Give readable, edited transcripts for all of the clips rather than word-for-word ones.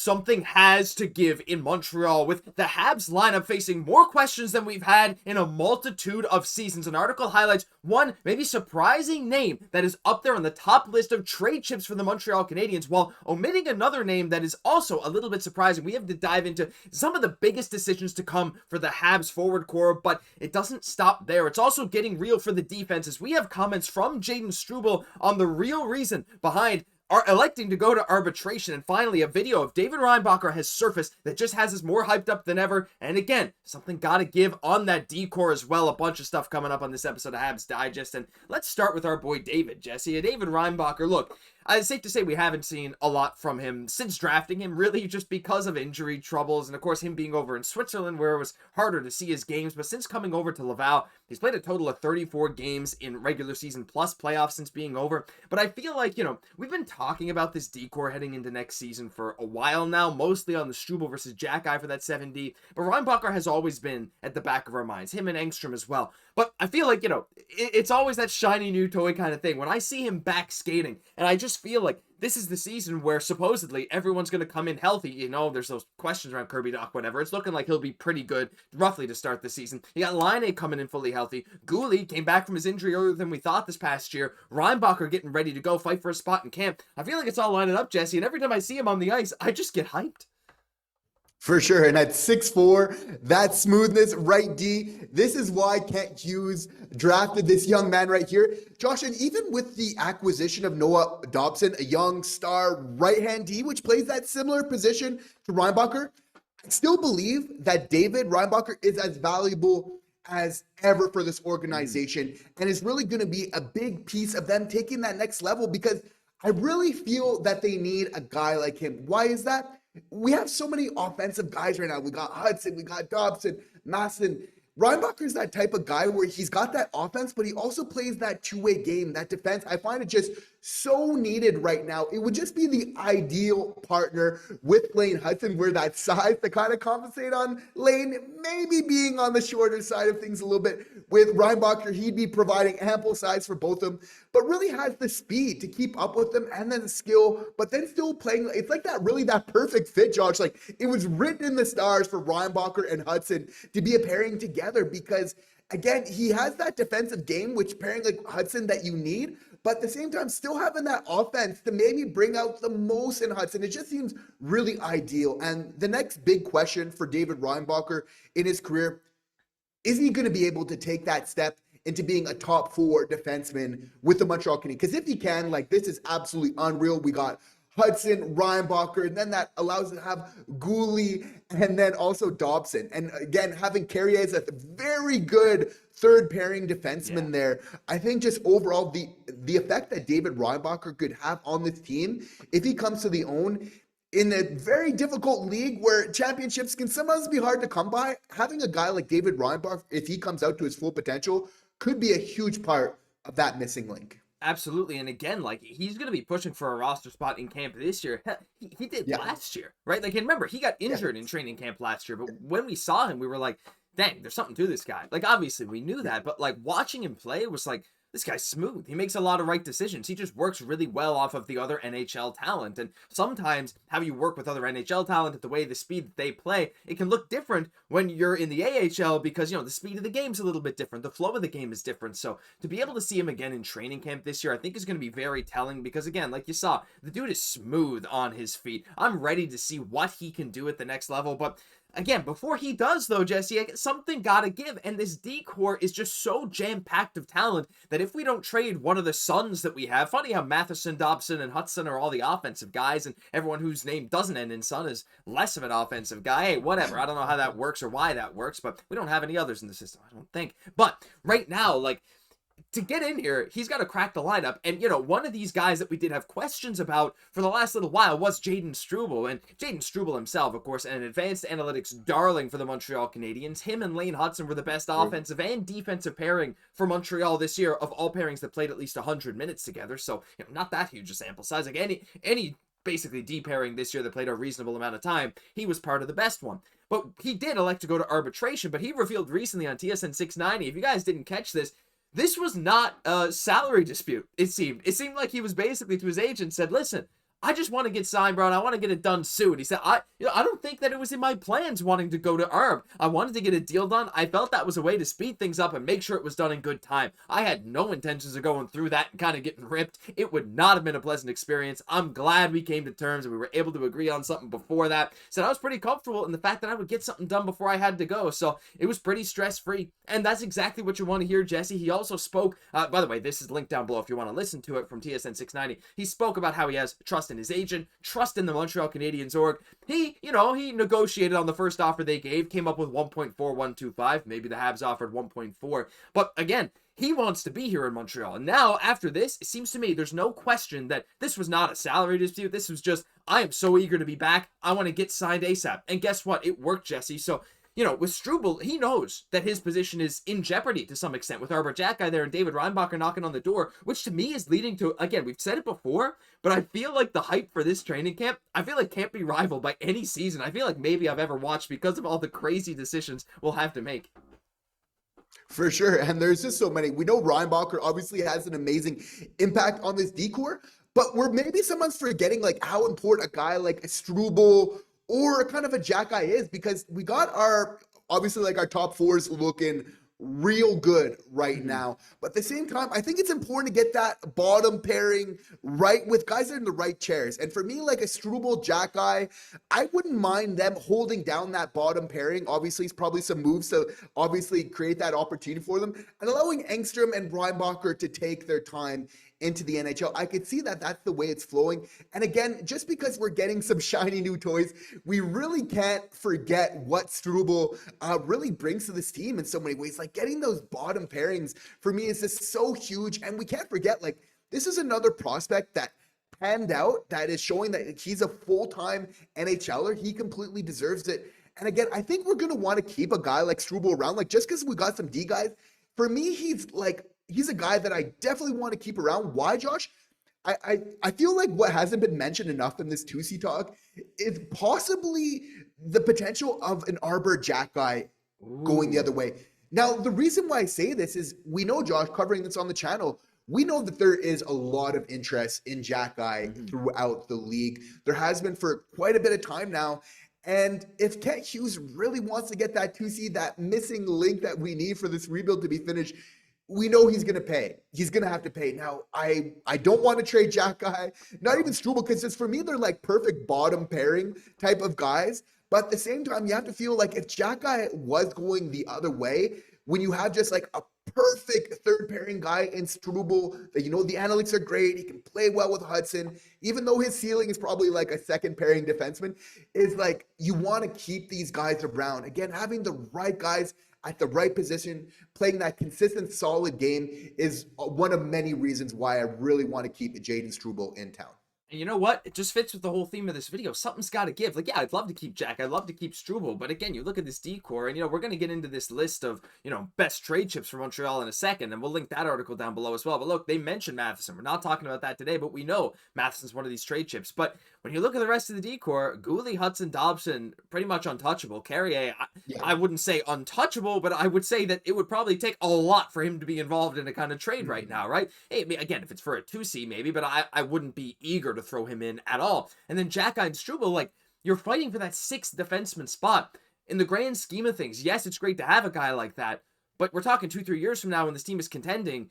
something has to give in Montreal, with the Habs lineup facing more questions than we've had in a multitude of seasons. An article highlights one maybe surprising name that is up there on the top list of trade chips for the Montreal Canadiens, while omitting another name that is also a little bit surprising. We have to dive into some of the biggest decisions to come for the Habs forward core, but it doesn't stop there. It's also getting real for the defense, as we have comments from Jayden Struble on the real reason behind are electing to go to arbitration. And finally, a video of David Reinbacher has surfaced that just has us more hyped up than ever. And again, something gotta give on that D-core as well. A bunch of stuff coming up on this episode of Habs Digest. And let's start with our boy David, Jesse. David Reinbacher, look, it's safe to say we haven't seen a lot from him since drafting him, really just because of injury troubles, and of course him being over in Switzerland where it was harder to see his games. But since coming over to Laval, he's played a total of 34 games in regular season plus playoffs since being over. But I feel like, we've been talking about this D-core heading into next season for a while now, mostly on the Struble versus Xhekaj for that 7D. But Reinbacher has always been at the back of our minds, him and Engstrom as well. But I feel like, it's always that shiny new toy kind of thing. When I see him back skating, and I just feel like this is the season where supposedly everyone's going to come in healthy. There's those questions around Kirby, Dach, whatever. It's looking like he'll be pretty good, roughly, to start the season. You got Laine coming in fully healthy. Guhle came back from his injury earlier than we thought this past year. Reinbacher getting ready to go fight for a spot in camp. I feel like it's all lining up, Jesse, and every time I see him on the ice, I just get hyped. For sure, and at 6'4", that smoothness, right D, this is why Kent Hughes drafted this young man right here. Josh, and even with the acquisition of Noah Dobson, a young star right-hand D, which plays that similar position to Reinbacher, I still believe that David Reinbacher is as valuable as ever for this organization and is really going to be a big piece of them taking that next level, because I really feel that they need a guy like him. Why is that? We have so many offensive guys right now. We got Hutson, we got Dobson, Masson. Reinbacher is that type of guy where he's got that offense, but he also plays that two-way game, that defense. I find it just so needed right now. It would just be the ideal partner with Laine Hutson, where that size to kind of compensate on Laine maybe being on the shorter side of things a little bit. With Reinbacher, he'd be providing ample size for both of them, but really has the speed to keep up with them and then the skill, but then still playing. It's like that perfect fit, Josh. Like, it was written in the stars for Reinbacher and Hutson to be a pairing together, because again, he has that defensive game, which pairing like Hutson that you need, but at the same time, still having that offense to maybe bring out the most in Hutson. It just seems really ideal. And the next big question for David Reinbacher in his career, is he going to be able to take that step into being a top 4 defenseman with the Montreal Canadiens? Because if he can, this is absolutely unreal. We got Hutson, Reinbacher, and then that allows us to have Guhle and then also Dobson. And again, having Carrier as a very good third pairing defenseman there. I think just overall the effect that David Reinbacher could have on this team, if he comes to the own in a very difficult league where championships can sometimes be hard to come by, having a guy like David Reinbacher, if he comes out to his full potential, could be a huge part of that missing link. Absolutely. And again, he's going to be pushing for a roster spot in camp this year. He did last year, right? And remember, he got injured in training camp last year, but when we saw him, we were like, dang, there's something to this guy. Obviously we knew that, but watching him play was this guy's smooth. He makes a lot of right decisions. He just works really well off of the other NHL talent. And sometimes how you work with other NHL talent, at the way the speed that they play, it can look different when you're in the AHL, because, the speed of the game's a little bit different. The flow of the game is different. So to be able to see him again in training camp this year, I think is going to be very telling, because again, like you saw, the dude is smooth on his feet. I'm ready to see what he can do at the next level. But again, before he does, though, Jesse, something gotta give. And this D-core is just so jam-packed of talent that if we don't trade one of the sons that we have, funny how Matheson, Dobson, and Hutson are all the offensive guys, and everyone whose name doesn't end in son is less of an offensive guy. Hey, whatever. I don't know how that works or why that works, but we don't have any others in the system, I don't think. But right now, to get in here, he's got to crack the lineup. And, one of these guys that we did have questions about for the last little while was Jayden Struble. And Jayden Struble himself, of course, an advanced analytics darling for the Montreal Canadiens. Him and Laine Hutson were the best offensive and defensive pairing for Montreal this year of all pairings that played at least 100 minutes together. So, not that huge a sample size. Any basically D pairing this year that played a reasonable amount of time, he was part of the best one. But he did elect to go to arbitration, but he revealed recently on TSN 690, if you guys didn't catch this was not a salary dispute, it seemed. It seemed like he was basically to his agent said, listen, I just want to get signed, bro, and I want to get it done soon. He said, I don't think that it was in my plans wanting to go to Arb. I wanted to get a deal done. I felt that was a way to speed things up and make sure it was done in good time. I had no intentions of going through that and kind of getting ripped. It would not have been a pleasant experience. I'm glad we came to terms and we were able to agree on something before that. So I was pretty comfortable in the fact that I would get something done before I had to go. So it was pretty stress-free. And that's exactly what you want to hear, Jesse. He also spoke, by the way, this is linked down below if you want to listen to it, from TSN 690. He spoke about how he has trust in his agent, trust in the Montreal Canadiens org. He negotiated on the first offer they gave, came up with 1.4125. Maybe the Habs offered 1.4. But again, he wants to be here in Montreal. And now, after this, it seems to me there's no question that this was not a salary dispute. This was just, I am so eager to be back. I want to get signed ASAP. And guess what? It worked, Jesse. So, with Struble, he knows that his position is in jeopardy to some extent with Arbor Xhekaj there and David Reinbacher knocking on the door, which to me is leading to, again, we've said it before, but I feel like the hype for this training camp, I feel like can't be rivaled by any season I feel like maybe I've ever watched because of all the crazy decisions we'll have to make. For sure. And there's just so many. We know Reinbacher obviously has an amazing impact on this decor, but we're maybe someone's forgetting like how important a guy like a Struble or a kind of a Xhekaj is, because we got our, obviously like our top fours looking real good right now. But at the same time, I think it's important to get that bottom pairing right with guys that are in the right chairs. And for me, like a Struble, Xhekaj, I wouldn't mind them holding down that bottom pairing. Obviously, it's probably some moves to obviously create that opportunity for them, and allowing Engstrom and Reinbacher to take their time into the NHL. I could see that that's the way it's flowing. And again, just because we're getting some shiny new toys, we really can't forget what Struble really brings to this team in so many ways. Like getting those bottom pairings for me is just so huge. And we can't forget, like, this is another prospect that panned out, that is showing that he's a full-time NHLer. He completely deserves it. And again, I think we're going to want to keep a guy like Struble around. Like, just because we got some D guys, for me, he's a guy that I definitely want to keep around. Why, Josh? I feel like what hasn't been mentioned enough in this 2C talk is possibly the potential of an Arbor Xhekaj going the other way. Now, the reason why I say this is we know, Josh, covering this on the channel, we know that there is a lot of interest in Xhekaj throughout the league. There has been for quite a bit of time now. And if Hughes really wants to get that 2C, that missing link that we need for this rebuild to be finished, we know he's going to pay. He's going to have to pay. Now, I don't want to trade Xhekaj, not even Struble, because just for me, they're like perfect bottom pairing type of guys. But at the same time, you have to feel like if Xhekaj was going the other way, when you have just like a perfect third pairing guy in Struble, that the analytics are great, he can play well with Hutson, even though his ceiling is probably like a second pairing defenseman, is like you want to keep these guys around. Again, having the right guys at the right position, playing that consistent, solid game is one of many reasons why I really want to keep Jayden Struble in town. And you know what? It just fits with the whole theme of this video. Something's got to give. Like, yeah, I'd love to keep Jack. I'd love to keep Struble. But again, you look at this decor, and, we're going to get into this list of, best trade chips for Montreal in a second, and we'll link that article down below as well. But look, they mentioned Matheson. We're not talking about that today, but we know Matheson's one of these trade chips. But when you look at the rest of the decor, Guhle, Hutson, Dobson, pretty much untouchable. Carrier, I wouldn't say untouchable, but I would say that it would probably take a lot for him to be involved in a kind of trade right now, right? Hey, again, if it's for a 2C maybe, but I wouldn't be eager to throw him in at all. And then Xhekaj and Struble, like, you're fighting for that 6th defenseman spot. In the grand scheme of things, yes, it's great to have a guy like that, but we're talking 2-3 years from now when this team is contending.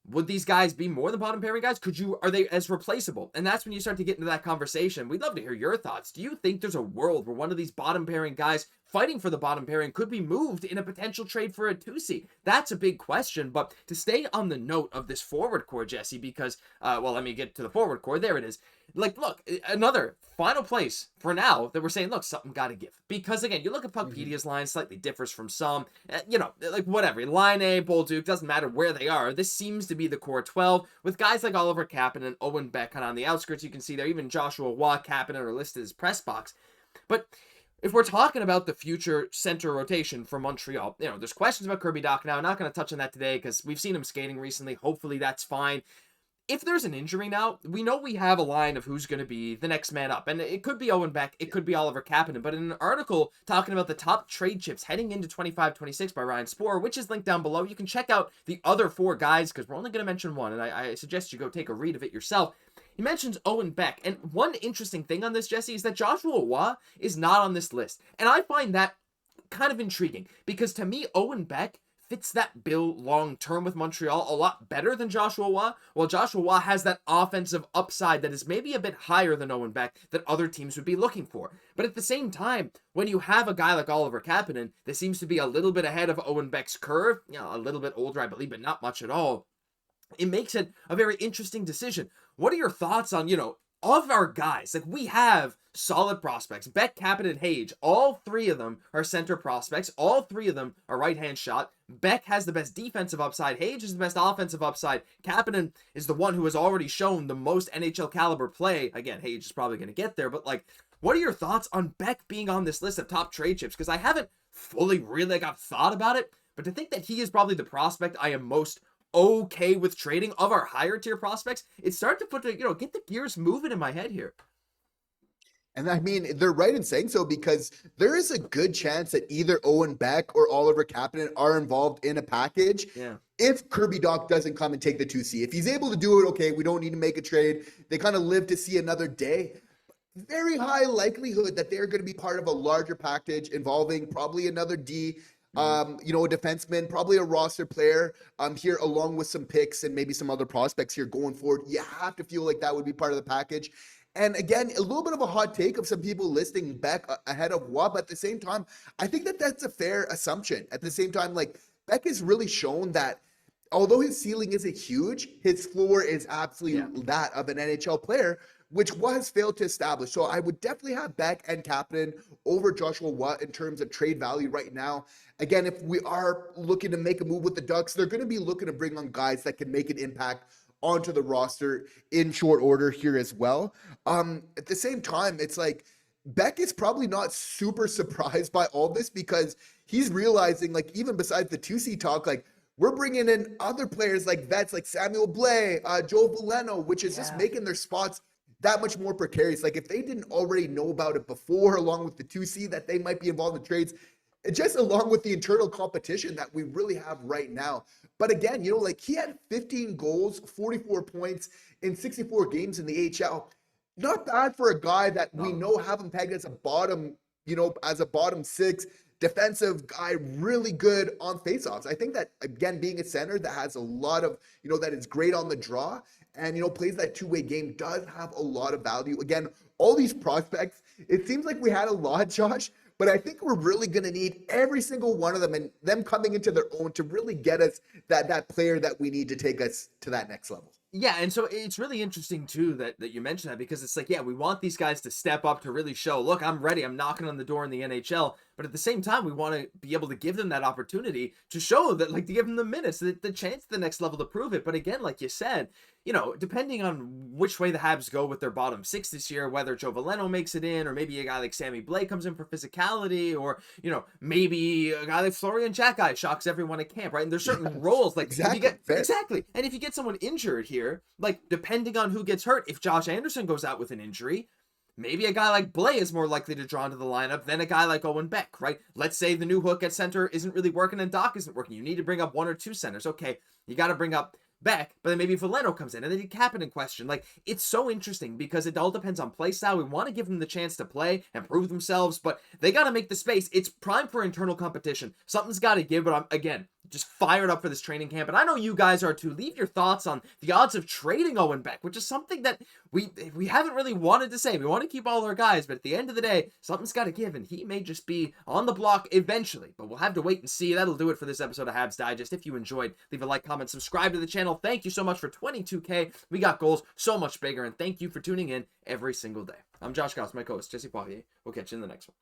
Would these guys be more than bottom pairing guys? Are they as replaceable? And that's when you start to get into that conversation. We'd love to hear your thoughts. Do you think there's a world where one of these bottom pairing guys fighting for the bottom pairing could be moved in a potential trade for a 2C? That's a big question. But to stay on the note of this forward core, Jesse, because, let me get to the forward core. There it is. Like, look, another final place for now that we're saying, look, something got to give. Because, again, you look at Puckpedia's line, slightly differs from some. Like, whatever. Laine, Bolduc, doesn't matter where they are. This seems to be the core 12, with guys like Oliver Kapanen and Owen Beck kind of on the outskirts. You can see there, even Joshua Waugh, Kapanen are listed as press box. But if we're talking about the future center rotation for Montreal, there's questions about Kirby Dach now. I'm not going to touch on that today because we've seen him skating recently. Hopefully that's fine. If there's an injury now, we know we have a line of who's going to be the next man up. And it could be Owen Beck, it could be Oliver Kapanen. But in an article talking about the top trade chips heading into 25-26 by Ryan Sporer, which is linked down below, you can check out the other 4 guys because we're only going to mention one. And I suggest you go take a read of it yourself. he mentions Owen Beck. And one interesting thing on this, Jesse, is that Joshua Roy is not on this list. And I find that kind of intriguing because to me, Owen Beck fits that bill long term with Montreal a lot better than Joshua Roy, while Joshua Roy has that offensive upside that is maybe a bit higher than Owen Beck that other teams would be looking for. But at the same time, when you have a guy like Oliver Kapanen that seems to be a little bit ahead of Owen Beck's curve, a little bit older, I believe, but not much at all, it makes it a very interesting decision. What are your thoughts on, of our guys? Like, we have solid prospects. Beck, Kapanen, Xhekaj, all three of them are center prospects. All three of them are right-hand shot. Beck has the best defensive upside. Xhekaj is the best offensive upside. Kapanen is the one who has already shown the most NHL caliber play. Again, Xhekaj is probably going to get there, but what are your thoughts on Beck being on this list of top trade chips? Because I haven't fully really thought about it, but to think that he is probably the prospect I am most okay with trading of our higher tier prospects, it's starting to put get the gears moving in my head here. And I mean, they're right in saying so because there is a good chance that either Owen Beck or Oliver Kapanen are involved in a package. Yeah. If Kirby Dach doesn't come and take the 2C. If he's able to do it, okay, we don't need to make a trade. They kind of live to see another day. Very high likelihood that they're going to be part of a larger package involving probably another D, a defenseman, probably a roster player here along with some picks and maybe some other prospects here going forward. You have to feel like that would be part of the package. And again, a little bit of a hot take of some people listing Beck ahead of Roy, but at the same time, I think that that's a fair assumption. At the same time, Beck has really shown that although his ceiling isn't huge, his floor is absolutely that of an NHL player, which was failed to establish. So I would definitely have Beck and Kapanen over Joshua Roy in terms of trade value right now. Again, if we are looking to make a move with the Ducks, they're going to be looking to bring on guys that can make an impact onto the roster in short order here as well. At the same time, it's Beck is probably not super surprised by all this because he's realizing, even besides the 2C talk, we're bringing in other players like vets like Samuel Blais, Joe Veleno, which is just making their spots that much more precarious. If they didn't already know about it before, along with the 2C, that they might be involved in trades, just along with the internal competition that we really have right now. But again, he had 15 goals, 44 points in 64 games in the AHL. Not bad for a guy that we know have him pegged as a bottom, as a bottom six defensive guy, really good on faceoffs. I think that, again, being a center that has a lot of, that is great on the draw and, plays that two-way game does have a lot of value. Again, all these prospects, it seems like we had a lot, Josh, but I think we're really going to need every single one of them and them coming into their own to really get us that player that we need to take us to that next level. Yeah, and so it's really interesting, too, that you mentioned that because it's we want these guys to step up to really show, look, I'm ready. I'm knocking on the door in the NHL. But at the same time, we want to be able to give them that opportunity to show that, to give them the minutes, the chance at the next level to prove it. But again, like you said, depending on which way the Habs go with their bottom six this year, whether Joe Veleno makes it in, or maybe a guy like Sammy Blais comes in for physicality, or, maybe a guy like Florian Xhekaj shocks everyone at camp, right? And there's certain roles, exactly. And if you get someone injured here, depending on who gets hurt, if Josh Anderson goes out with an injury, maybe a guy like Blais is more likely to draw into the lineup than a guy like Owen Beck, right? Let's say the new hook at center isn't really working and Dach isn't working. You need to bring up one or two centers. Okay, you got to bring up Beck, but then maybe Veleno comes in and then you Kapanen question. It's so interesting because it all depends on play style. We want to give them the chance to play and prove themselves, but they got to make the space. It's prime for internal competition. Something's got to give, but I'm, again, just fired up for this training camp. And I know you guys are too. Leave your thoughts on the odds of trading Owen Beck, which is something that we haven't really wanted to say. We want to keep all our guys, but at the end of the day, something's got to give, and he may just be on the block eventually. But we'll have to wait and see. That'll do it for this episode of Habs Digest. If you enjoyed, leave a like, comment, subscribe to the channel. Thank you so much for 22K. We got goals so much bigger, and thank you for tuning in every single day. I'm Josh Gosse, my co-host, Jesse Poirier. We'll catch you in the next one.